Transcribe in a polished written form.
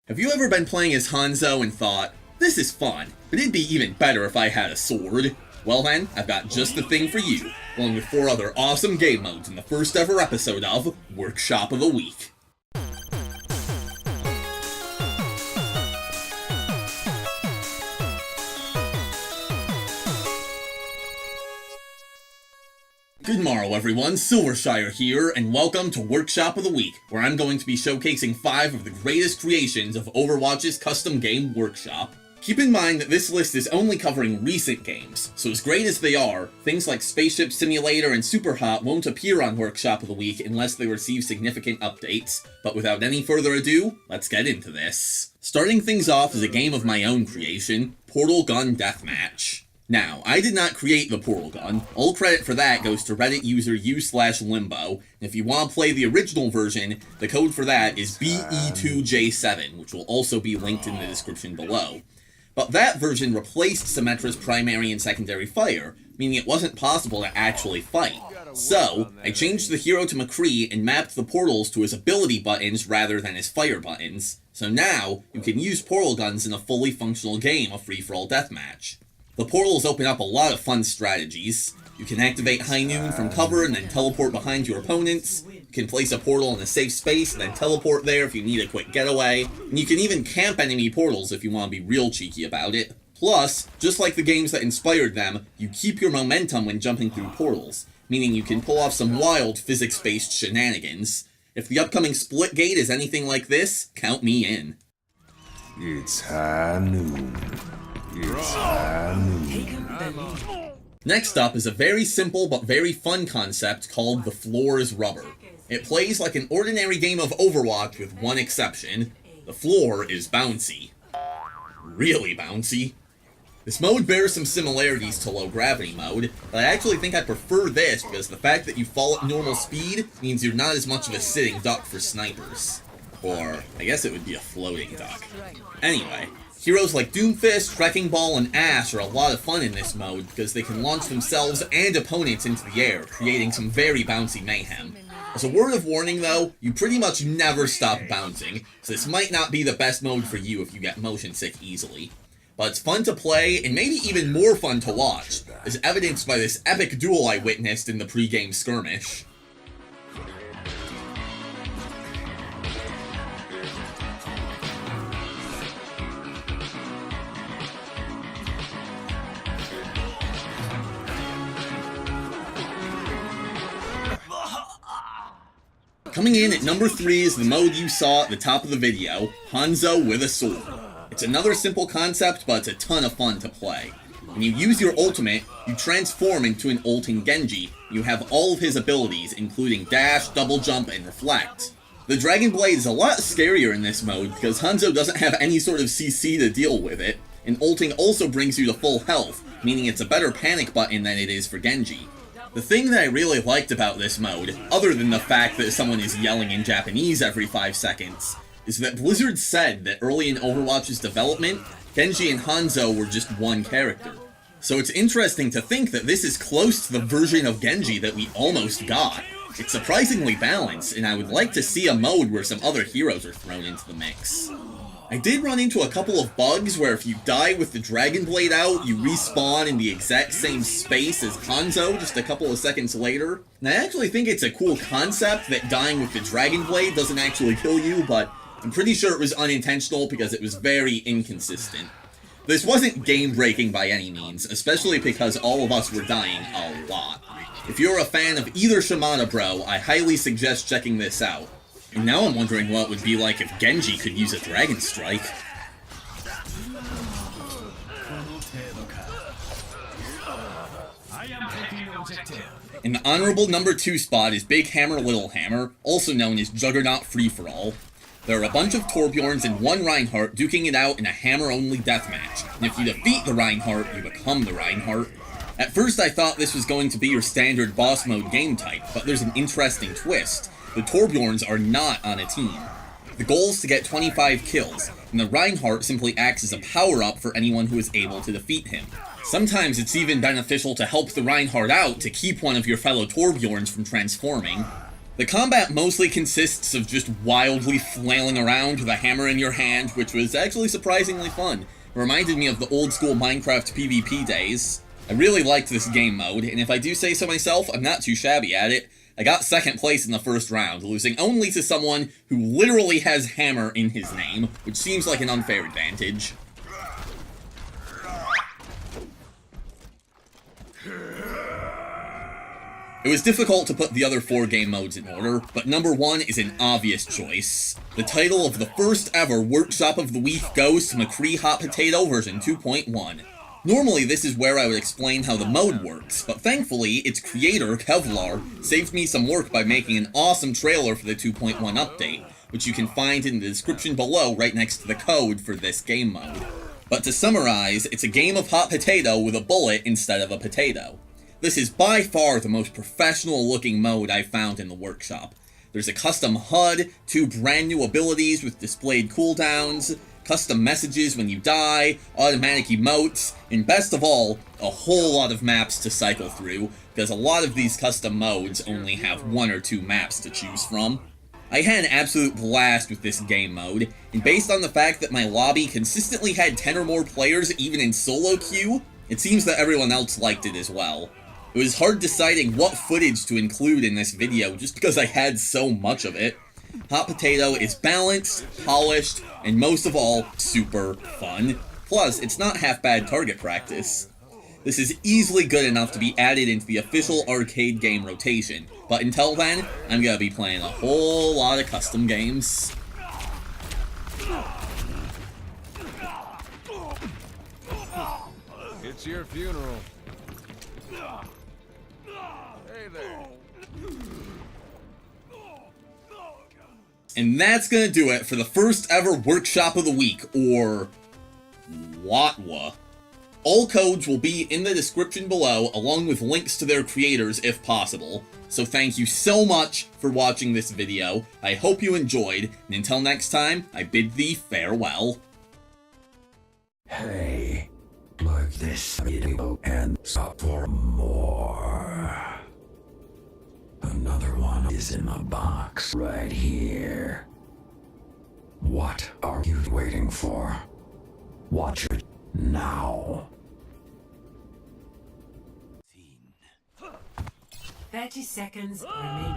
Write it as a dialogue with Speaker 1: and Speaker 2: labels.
Speaker 1: Have you ever been playing as Hanzo and thought, this is fun, but it'd be even better if I had a sword? Well then, I've got just the thing for you, along with 4 other awesome game modes in the first ever episode of Workshop of the Week. Good morrow everyone, Silvershire here, and welcome to Workshop of the Week, where I'm going to be showcasing 5 of the greatest creations of Overwatch's custom game workshop. Keep in mind that this list is only covering recent games, so as great as they are, things like Spaceship Simulator and Superhot won't appear on Workshop of the Week unless they receive significant updates. But without any further ado, let's get into this. Starting things off is a game of my own creation, Portal Gun Deathmatch. Now, I did not create the portal gun. All credit for that goes to Reddit user u/limbo, and if you want to play the original version, the code for that is BE2J7, which will also be linked in the description below. But that version replaced Symmetra's primary and secondary fire, meaning it wasn't possible to actually fight. So, I changed the hero to McCree and mapped the portals to his ability buttons rather than his fire buttons. So now, you can use portal guns in a fully functional game of free-for-all deathmatch. The portals open up a lot of fun strategies. You can activate High Noon from cover and then teleport behind your opponents. You can place a portal in a safe space and then teleport there if you need a quick getaway. And you can even camp enemy portals if you want to be real cheeky about it. Plus, just like the games that inspired them, you keep your momentum when jumping through portals, meaning you can pull off some wild physics-based shenanigans. If the upcoming Splitgate is anything like this, count me in.
Speaker 2: It's High Noon.
Speaker 1: Next up is a very simple but very fun concept called The Floor is Rubber. It plays like an ordinary game of Overwatch with one exception. The floor is bouncy. Really bouncy. This mode bears some similarities to low gravity mode, but I actually think I prefer this because the fact that you fall at normal speed means you're not as much of a sitting duck for snipers. Or, I guess it would be a floating duck. Anyway. Heroes like Doomfist, Wrecking Ball, and Ash are a lot of fun in this mode because they can launch themselves and opponents into the air, creating some very bouncy mayhem. As a word of warning though, you pretty much never stop bouncing, so this might not be the best mode for you if you get motion sick easily. But it's fun to play, and maybe even more fun to watch, as evidenced by this epic duel I witnessed in the pre-game skirmish. Coming in at number 3 is the mode you saw at the top of the video, Hanzo with a sword. It's another simple concept, but it's a ton of fun to play. When you use your ultimate, you transform into an ulting Genji. You have all of his abilities, including dash, double jump, and reflect. The Dragonblade is a lot scarier in this mode because Hanzo doesn't have any sort of CC to deal with it, and ulting also brings you to full health, meaning it's a better panic button than it is for Genji. The thing that I really liked about this mode, other than the fact that someone is yelling in Japanese every 5 seconds, is that Blizzard said that early in Overwatch's development, Genji and Hanzo were just one character. So it's interesting to think that this is close to the version of Genji that we almost got. It's surprisingly balanced, and I would like to see a mode where some other heroes are thrown into the mix. I did run into a couple of bugs where if you die with the Dragonblade out, you respawn in the exact same space as Hanzo just a couple of seconds later. And I actually think it's a cool concept that dying with the Dragonblade doesn't actually kill you, but I'm pretty sure it was unintentional because it was very inconsistent. This wasn't game-breaking by any means, especially because all of us were dying a lot. If you're a fan of either Shimada Bro, I highly suggest checking this out. And now I'm wondering what it would be like if Genji could use a Dragon Strike. In the honorable number 2 spot is Big Hammer Little Hammer, also known as Juggernaut Free-For-All. There are a bunch of Torbjorns and one Reinhardt duking it out in a hammer-only deathmatch, and if you defeat the Reinhardt, you become the Reinhardt. At first I thought this was going to be your standard boss mode game type, but there's an interesting twist. The Torbjorns are not on a team. The goal is to get 25 kills, and the Reinhardt simply acts as a power-up for anyone who is able to defeat him. Sometimes it's even beneficial to help the Reinhardt out to keep one of your fellow Torbjorns from transforming. The combat mostly consists of just wildly flailing around with a hammer in your hand, which was actually surprisingly fun. It reminded me of the old school Minecraft PvP days. I really liked this game mode, and if I do say so myself, I'm not too shabby at it. I got second place in the first round, losing only to someone who literally has hammer in his name, which seems like an unfair advantage. It was difficult to put the other 4 game modes in order, but number 1 is an obvious choice. The title of the first ever Workshop of the Week goes to McCree Hot Potato version 2.1. Normally this is where I would explain how the mode works, but thankfully its creator, Kevlar, saved me some work by making an awesome trailer for the 2.1 update, which you can find in the description below right next to the code for this game mode. But to summarize, it's a game of hot potato with a bullet instead of a potato. This is by far the most professional looking mode I've found in the workshop. There's a custom HUD, 2 brand new abilities with displayed cooldowns, custom messages when you die, automatic emotes, and best of all, a whole lot of maps to cycle through, because a lot of these custom modes only have 1 or 2 maps to choose from. I had an absolute blast with this game mode, and based on the fact that my lobby consistently had 10 or more players even in solo queue, it seems that everyone else liked it as well. It was hard deciding what footage to include in this video just because I had so much of it. Hot Potato is balanced, polished, and most of all, super fun. Plus, it's not half bad target practice. This is easily good enough to be added into the official arcade game rotation, but until then, I'm gonna be playing a whole lot of custom games.
Speaker 3: It's your funeral. Hey there.
Speaker 1: And that's gonna do it for the first ever Workshop of the Week, or WotW. All codes will be in the description below, along with links to their creators if possible. So thank you so much for watching this video. I hope you enjoyed, and until next time, I bid thee farewell.
Speaker 4: Hey, like this video and stop for more. Another one is in the box right here. What are you waiting for? Watch it now.
Speaker 5: 30 seconds remaining.